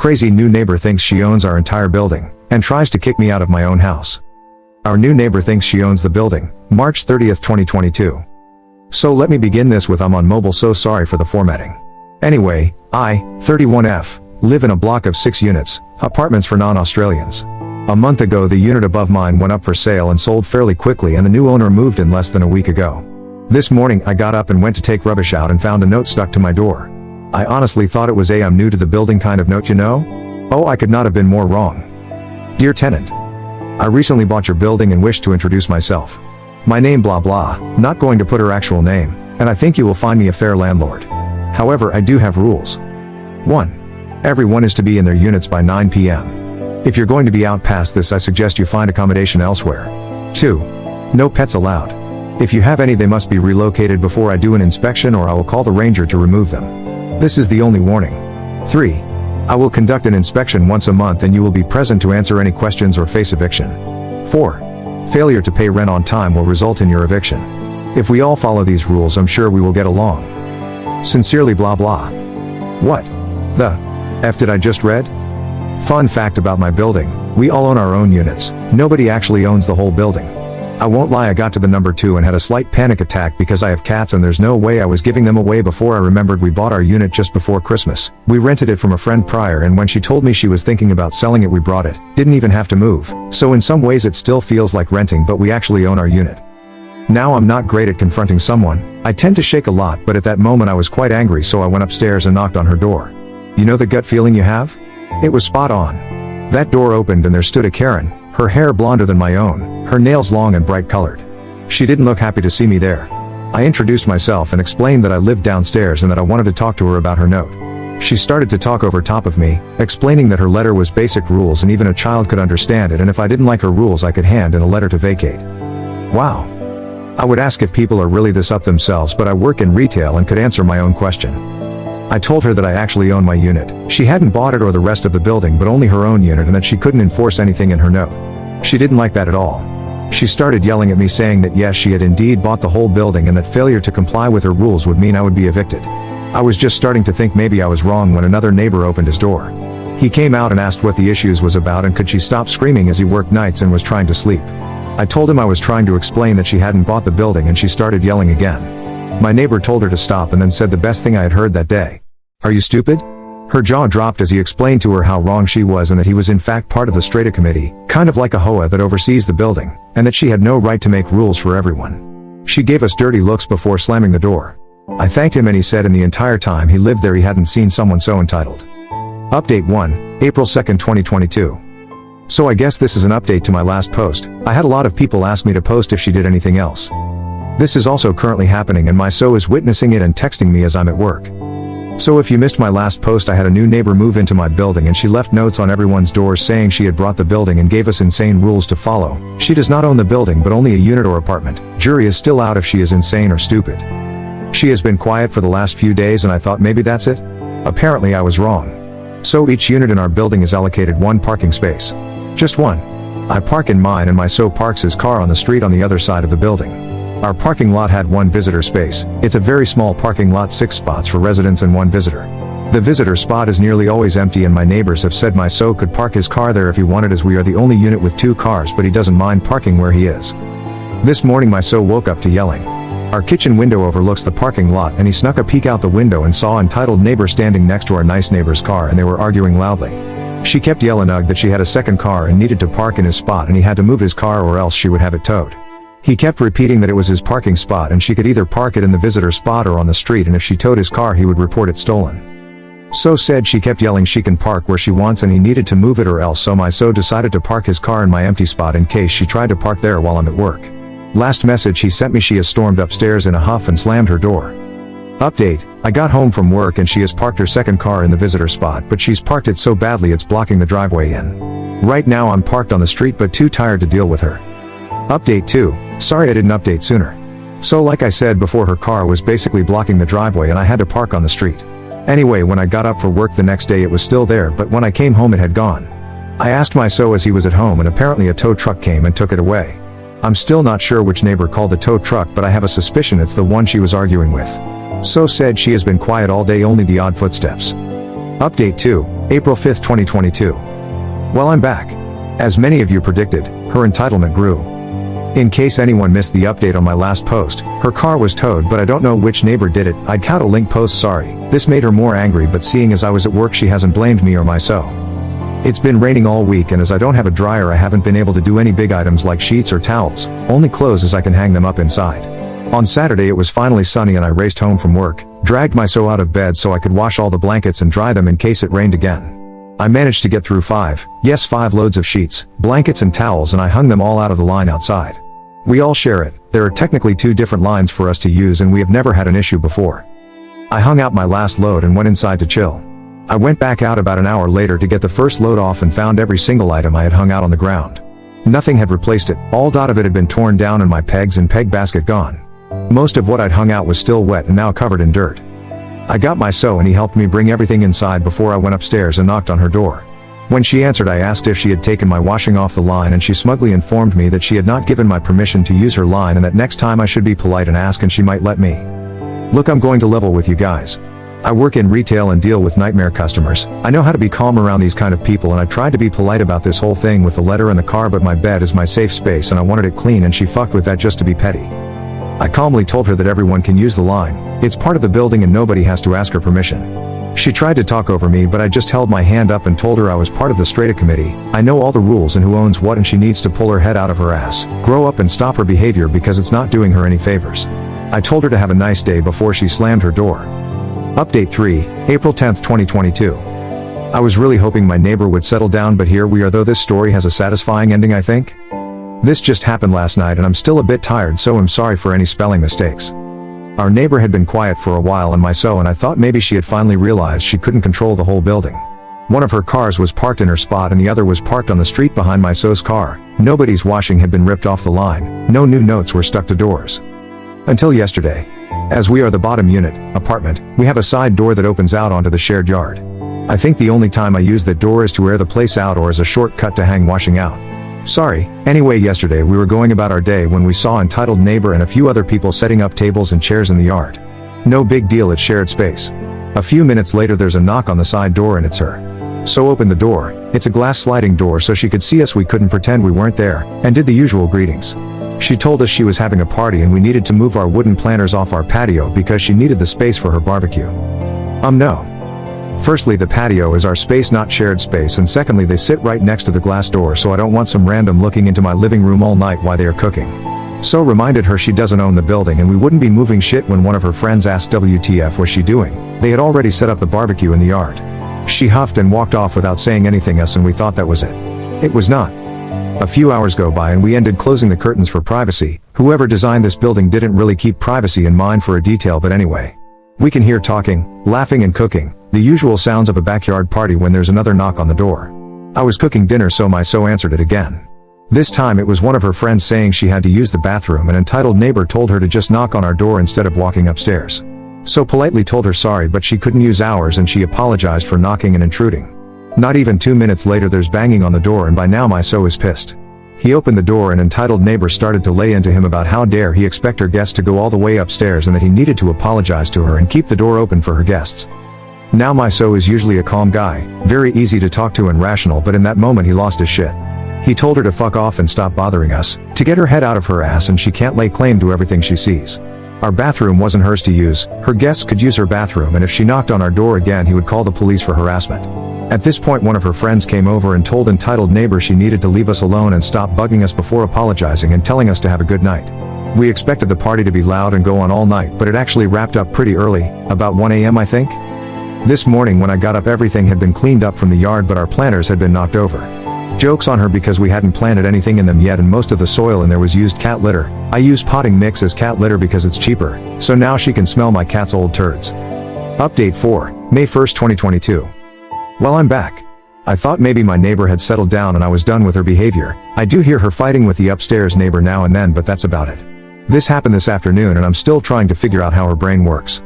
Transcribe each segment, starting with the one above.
Crazy new neighbor thinks she owns our entire building, and tries to kick me out of my own house. Our new neighbor thinks she owns the building, March 30th, 2022. So let me begin this with I'm on mobile, so sorry for the formatting. Anyway, I, 31F, live in a block of 6 units, apartments for non-Australians. A month ago the unit above mine went up for sale and sold fairly quickly, and the new owner moved in less than a week ago. This morning I got up and went to take rubbish out and found a note stuck to my door. I honestly thought it was a I'm new to the building kind of note, you know? Oh, I could not have been more wrong. Dear tenant, I recently bought your building and wish to introduce myself. My name blah blah, not going to put her actual name, and I think you will find me a fair landlord. However, I do have rules. 1. Everyone is to be in their units by 9 p.m. If you're going to be out past this, I suggest you find accommodation elsewhere. 2. No pets allowed. If you have any, they must be relocated before I do an inspection, or I will call the ranger to remove them. This is the only warning. 3. I will conduct an inspection once a month and you will be present to answer any questions or face eviction. 4. Failure to pay rent on time will result in your eviction. If we all follow these rules, I'm sure we will get along. Sincerely blah blah. What the F did I just read? Fun fact about my building, we all own our own units, nobody actually owns the whole building. I won't lie, I got to the number 2 and had a slight panic attack because I have cats and there's no way I was giving them away before I remembered we bought our unit just before Christmas. We rented it from a friend prior, and when she told me she was thinking about selling it, we brought it. Didn't even have to move. So in some ways it still feels like renting, but we actually own our unit. Now I'm not great at confronting someone. I tend to shake a lot, but at that moment I was quite angry, so I went upstairs and knocked on her door. You know the gut feeling you have? It was spot on. That door opened and there stood a Karen, her hair blonder than my own, her nails long and bright colored. She didn't look happy to see me there. I introduced myself and explained that I lived downstairs and that I wanted to talk to her about her note. She started to talk over top of me, explaining that her letter was basic rules and even a child could understand it, and if I didn't like her rules I could hand in a letter to vacate. Wow. I would ask if people are really this up themselves, but I work in retail and could answer my own question. I told her that I actually own my unit. She hadn't bought it or the rest of the building, but only her own unit, and that she couldn't enforce anything in her note. She didn't like that at all. She started yelling at me, saying that yes, she had indeed bought the whole building and that failure to comply with her rules would mean I would be evicted. I was just starting to think maybe I was wrong when another neighbor opened his door. He came out and asked what the issues was about and could she stop screaming as he worked nights and was trying to sleep. I told him I was trying to explain that she hadn't bought the building, and she started yelling again. My neighbor told her to stop and then said the best thing I had heard that day. Are you stupid? Her jaw dropped as he explained to her how wrong she was and that he was in fact part of the Strata Committee, kind of like a HOA that oversees the building, and that she had no right to make rules for everyone. She gave us dirty looks before slamming the door. I thanked him and he said in the entire time he lived there he hadn't seen someone so entitled. Update 1, April 2nd, 2022. So I guess this is an update to my last post. I had a lot of people ask me to post if she did anything else. This is also currently happening and my SO is witnessing it and texting me as I'm at work. So if you missed my last post, I had a new neighbor move into my building and she left notes on everyone's doors saying she had brought the building and gave us insane rules to follow. She does not own the building but only a unit or apartment. Jury is still out if she is insane or stupid. She has been quiet for the last few days and I thought maybe that's it. Apparently I was wrong. So each unit in our building is allocated 1 parking space. Just 1. I park in mine and my SO parks his car on the street on the other side of the building. Our parking lot had 1 visitor space. It's a very small parking lot, 6 spots for residents and 1 visitor. The visitor spot is nearly always empty and my neighbors have said my SO could park his car there if he wanted, as we are the only unit with 2 cars, but he doesn't mind parking where he is. This morning my SO woke up to yelling. Our kitchen window overlooks the parking lot and he snuck a peek out the window and saw entitled neighbor standing next to our nice neighbor's car and they were arguing loudly. She kept yelling that she had a second car and needed to park in his spot and he had to move his car or else she would have it towed. He kept repeating that it was his parking spot and she could either park it in the visitor spot or on the street, and if she towed his car he would report it stolen. So said she kept yelling she can park where she wants and he needed to move it or else, so my SO decided to park his car in my empty spot in case she tried to park there while I'm at work. Last message he sent me, she has stormed upstairs in a huff and slammed her door. Update, I got home from work and she has parked her second car in the visitor spot, but she's parked it so badly it's blocking the driveway in. Right now I'm parked on the street but too tired to deal with her. Update 2, sorry I didn't update sooner. So like I said before, her car was basically blocking the driveway and I had to park on the street. Anyway, when I got up for work the next day it was still there, but when I came home it had gone. I asked my SO as he was at home and apparently a tow truck came and took it away. I'm still not sure which neighbor called the tow truck, but I have a suspicion it's the one she was arguing with. So said she has been quiet all day, only the odd footsteps. Update 2, April 5, 2022. Well, I'm back. As many of you predicted, her entitlement grew. In case anyone missed the update on my last post, her car was towed, but I don't know which neighbor did it. I'd count a link post, sorry. This made her more angry, but seeing as I was at work, she hasn't blamed me or my so. It's been raining all week, and as I don't have a dryer, I haven't been able to do any big items like sheets or towels, only clothes as I can hang them up inside. On Saturday it was finally sunny and I raced home from work, dragged my so out of bed so I could wash all the blankets and dry them in case it rained again. I managed to get through 5 loads of sheets, blankets and towels, and I hung them all out of the line outside. We all share it. There are technically 2 different lines for us to use and we have never had an issue before. I hung out my last load and went inside to chill. I went back out about an hour later to get the first load off and found every single item I had hung out on the ground. Nothing had replaced it, all of it had been torn down and my pegs and peg basket gone. Most of what I'd hung out was still wet and now covered in dirt. I got my so and he helped me bring everything inside before I went upstairs and knocked on her door. When she answered, I asked if she had taken my washing off the line, and she smugly informed me that she had not given my permission to use her line and that next time I should be polite and ask and she might let me. Look, I'm going to level with you guys. I work in retail and deal with nightmare customers. I know how to be calm around these kind of people, and I tried to be polite about this whole thing with the letter in the car, but my bed is my safe space and I wanted it clean and she fucked with that just to be petty. I calmly told her that everyone can use the line. It's part of the building and nobody has to ask her permission. She tried to talk over me, but I just held my hand up and told her I was part of the strata committee. I know all the rules and who owns what, and she needs to pull her head out of her ass, grow up and stop her behavior because it's not doing her any favors. I told her to have a nice day before she slammed her door. Update 3, April 10, 2022. I was really hoping my neighbor would settle down, but here we are, though this story has a satisfying ending, I think. This just happened last night and I'm still a bit tired, so I'm sorry for any spelling mistakes. Our neighbor had been quiet for a while and I thought maybe she had finally realized she couldn't control the whole building. One of her cars was parked in her spot and the other was parked on the street behind my so's car. Nobody's washing had been ripped off the line. No new notes were stuck to doors. Until yesterday. As we are the bottom unit, apartment, we have a side door that opens out onto the shared yard. I think the only time I use that door is to air the place out or as a shortcut to hang washing out. Sorry. Anyway, yesterday we were going about our day when we saw entitled neighbor and a few other people setting up tables and chairs in the yard. No big deal, it's shared space. A few minutes later there's a knock on the side door and it's her. So opened the door. It's a glass sliding door so she could see us. We couldn't pretend we weren't there, and did the usual greetings. She told us she was having a party and we needed to move our wooden planters off our patio because she needed the space for her barbecue. No. Firstly, the patio is our space, not shared space, and secondly, they sit right next to the glass door, so I don't want some random looking into my living room all night while they are cooking. So reminded her she doesn't own the building and we wouldn't be moving shit when one of her friends asked WTF was she doing. They had already set up the barbecue in the yard. She huffed and walked off without saying anything else, and we thought that was it. It was not. A few hours go by and we ended closing the curtains for privacy. Whoever designed this building didn't really keep privacy in mind for a detail, but anyway. We can hear talking, laughing and cooking, the usual sounds of a backyard party when there's another knock on the door. I was cooking dinner so my so answered it again. This time it was one of her friends saying she had to use the bathroom, and entitled neighbor told her to just knock on our door instead of walking upstairs. So politely told her sorry, but she couldn't use ours and she apologized for knocking and intruding. Not even 2 minutes later there's banging on the door and by now my so is pissed. He opened the door and entitled neighbor started to lay into him about how dare he expect her guests to go all the way upstairs and that he needed to apologize to her and keep the door open for her guests. Now my so is usually a calm guy, very easy to talk to and rational, but in that moment he lost his shit. He told her to fuck off and stop bothering us, to get her head out of her ass and she can't lay claim to everything she sees. Our bathroom wasn't hers to use, her guests could use her bathroom, and if she knocked on our door again he would call the police for harassment. At this point one of her friends came over and told entitled neighbor she needed to leave us alone and stop bugging us before apologizing and telling us to have a good night. We expected the party to be loud and go on all night, but it actually wrapped up pretty early, about 1 a.m. I think. This morning when I got up everything had been cleaned up from the yard, but our planters had been knocked over. Joke's on her because we hadn't planted anything in them yet and most of the soil in there was used cat litter. I use potting mix as cat litter because it's cheaper, so now she can smell my cat's old turds. Update 4, May 1st, 2022. Well, I'm back. I thought maybe my neighbor had settled down and I was done with her behavior. I do hear her fighting with the upstairs neighbor now and then, but that's about it. This happened this afternoon and I'm still trying to figure out how her brain works.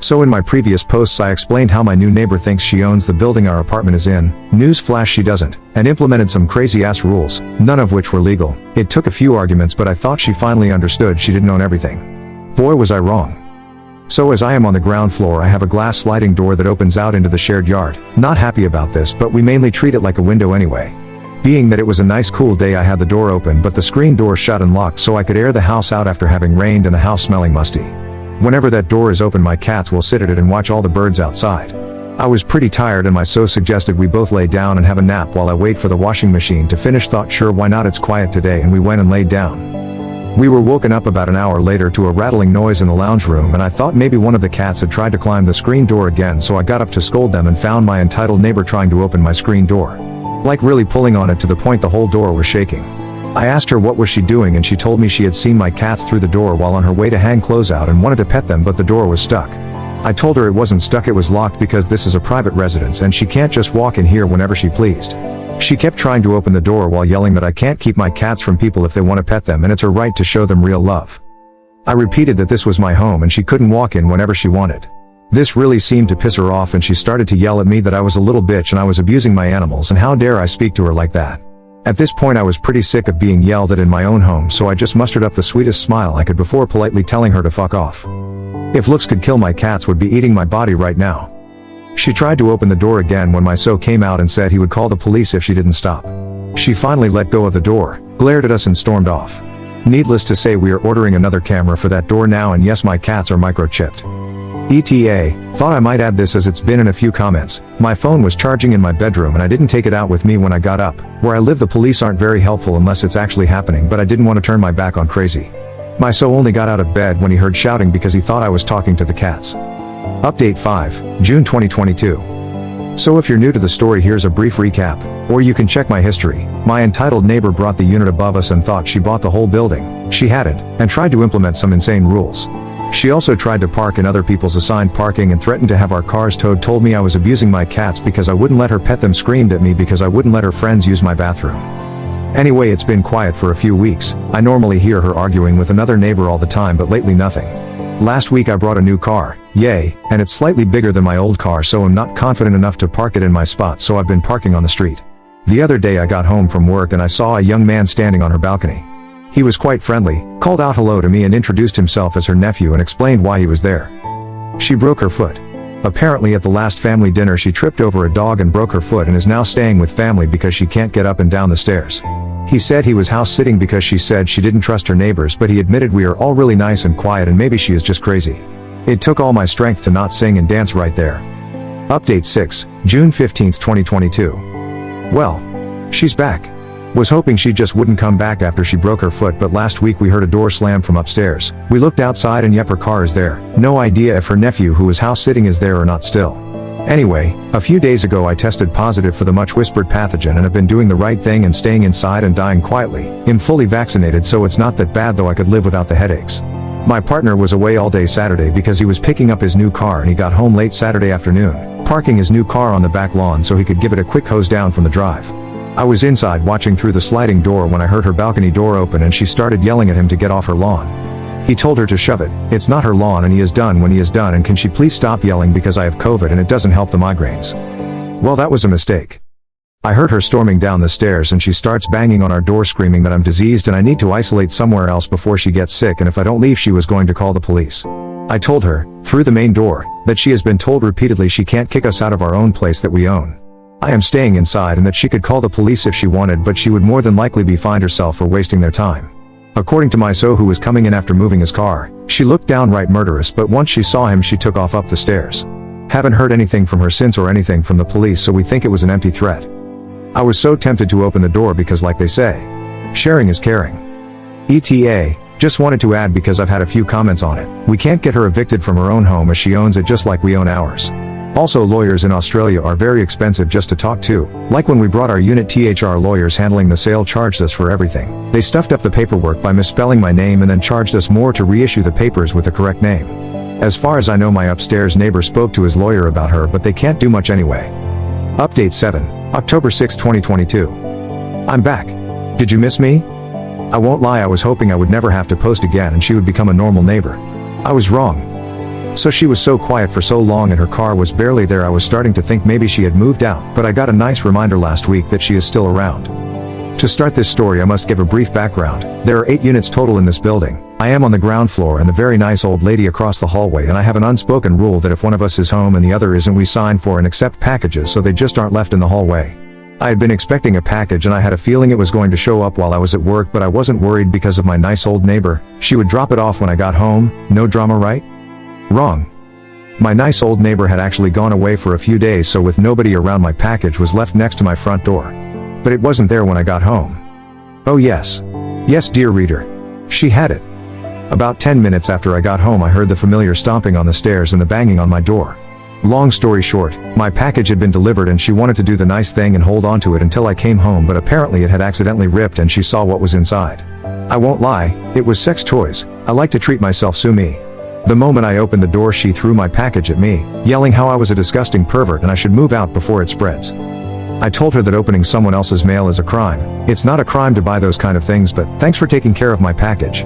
So in my previous posts I explained how my new neighbor thinks she owns the building our apartment is in. Newsflash, she doesn't, and implemented some crazy ass rules, none of which were legal. It took a few arguments, but I thought she finally understood she didn't own everything. Boy was I wrong. So as I am on the ground floor, I have a glass sliding door that opens out into the shared yard. Not happy about this, but we mainly treat it like a window anyway. Being that it was a nice cool day, I had the door open but the screen door shut and locked so I could air the house out after having rained and the house smelling musty. Whenever that door is open, my cats will sit at it and watch all the birds outside. I was pretty tired and my so suggested we both lay down and have a nap while I wait for the washing machine to finish. Thought sure, why not, it's quiet today, and we went and laid down. We were woken up about an hour later to a rattling noise in the lounge room, and I thought maybe one of the cats had tried to climb the screen door again, so I got up to scold them and found my entitled neighbor trying to open my screen door. Like really pulling on it to the point the whole door was shaking. I asked her what was she doing, and she told me she had seen my cats through the door while on her way to hang clothes out and wanted to pet them, but the door was stuck. I told her it wasn't stuck, it was locked because this is a private residence and she can't just walk in here whenever she pleased. She kept trying to open the door while yelling that I can't keep my cats from people if they want to pet them and it's her right to show them real love. I repeated that this was my home and she couldn't walk in whenever she wanted. This really seemed to piss her off and she started to yell at me that I was a little bitch and I was abusing my animals and how dare I speak to her like that. At this point I was pretty sick of being yelled at in my own home, so I just mustered up the sweetest smile I could before politely telling her to fuck off. If looks could kill, my cats would be eating my body right now. She tried to open the door again when my so came out and said he would call the police if she didn't stop. She finally let go of the door, glared at us and stormed off. Needless to say, we are ordering another camera for that door now, and yes, my cats are microchipped. ETA, thought I might add this as it's been in a few comments. My phone was charging in my bedroom and I didn't take it out with me when I got up. Where I live the police aren't very helpful unless it's actually happening, but I didn't want to turn my back on crazy. My so only got out of bed when he heard shouting because he thought I was talking to the cats. Update 5, June 2022. So if you're new to the story, here's a brief recap, or you can check my history. My entitled neighbor brought the unit above us and thought she bought the whole building. She hadn't, and tried to implement some insane rules. She also tried to park in other people's assigned parking and threatened to have our cars towed. Told me I was abusing my cats because I wouldn't let her pet them. Screamed at me because I wouldn't let her friends use my bathroom. Anyway, it's been quiet for a few weeks. I normally hear her arguing with another neighbor all the time, but lately nothing. Last week I brought a new car, yay, and it's slightly bigger than my old car, so I'm not confident enough to park it in my spot, so I've been parking on the street. The other day I got home from work and I saw a young man standing on her balcony. He was quite friendly, called out hello to me and introduced himself as her nephew and explained why he was there. She broke her foot. Apparently at the last family dinner she tripped over a dog and broke her foot and is now staying with family because she can't get up and down the stairs. He said he was house sitting because she said she didn't trust her neighbors, but he admitted we are all really nice and quiet and maybe she is just crazy. It took all my strength to not sing and dance right there. Update 6, June 15th, 2022. Well, she's back. Was hoping she just wouldn't come back after she broke her foot, but last week we heard a door slam from upstairs. We looked outside and yep, her car is there. No idea if her nephew who is house sitting is there or not still. Anyway, a few days ago I tested positive for the much whispered pathogen and have been doing the right thing and staying inside and dying quietly. I'm fully vaccinated, so it's not that bad, though I could live without the headaches. My partner was away all day Saturday because he was picking up his new car and he got home late Saturday afternoon, parking his new car on the back lawn so he could give it a quick hose down from the drive. I was inside watching through the sliding door when I heard her balcony door open and she started yelling at him to get off her lawn. He told her to shove it. It's not her lawn and he is done when he is done, and can she please stop yelling because I have COVID and it doesn't help the migraines. Well, that was a mistake. I heard her storming down the stairs and she starts banging on our door screaming that I'm diseased and I need to isolate somewhere else before she gets sick, and if I don't leave she was going to call the police. I told her, through the main door, that she has been told repeatedly she can't kick us out of our own place that we own. I am staying inside and that she could call the police if she wanted, but she would more than likely be fined herself for wasting their time. According to my so, who was coming in after moving his car, she looked downright murderous, but once she saw him she took off up the stairs. Haven't heard anything from her since or anything from the police, so we think it was an empty threat. I was so tempted to open the door because, like they say, sharing is caring. ETA, just wanted to add because I've had a few comments on it. We can't get her evicted from her own home as she owns it just like we own ours. Also, lawyers in Australia are very expensive just to talk to. Like when we brought our unit, THR lawyers handling the sale charged us for everything. They stuffed up the paperwork by misspelling my name and then charged us more to reissue the papers with the correct name. As far as I know, my upstairs neighbor spoke to his lawyer about her, but they can't do much anyway. Update 7, October 6, 2022. I'm back. Did you miss me? I won't lie, I was hoping I would never have to post again and she would become a normal neighbor. I was wrong. So she was so quiet for so long and her car was barely there, I was starting to think maybe she had moved out, but I got a nice reminder last week that she is still around. To start this story I must give a brief background. There are 8 units total in this building. I am on the ground floor and the very nice old lady across the hallway, and I have an unspoken rule that if one of us is home and the other isn't, we sign for and accept packages so they just aren't left in the hallway. I had been expecting a package and I had a feeling it was going to show up while I was at work, but I wasn't worried because of my nice old neighbor. She would drop it off when I got home. No drama, right? Wrong. My nice old neighbor had actually gone away for a few days, so with nobody around, my package was left next to my front door. But it wasn't there when I got home. Oh yes. Yes, dear reader. She had it. About 10 minutes after I got home, I heard the familiar stomping on the stairs and the banging on my door. Long story short, my package had been delivered and she wanted to do the nice thing and hold on to it until I came home, but apparently it had accidentally ripped and she saw what was inside. I won't lie, it was sex toys. I like to treat myself, sue me. The moment I opened the door, she threw my package at me, yelling how I was a disgusting pervert and I should move out before it spreads. I told her that opening someone else's mail is a crime. It's not a crime to buy those kind of things, but thanks for taking care of my package.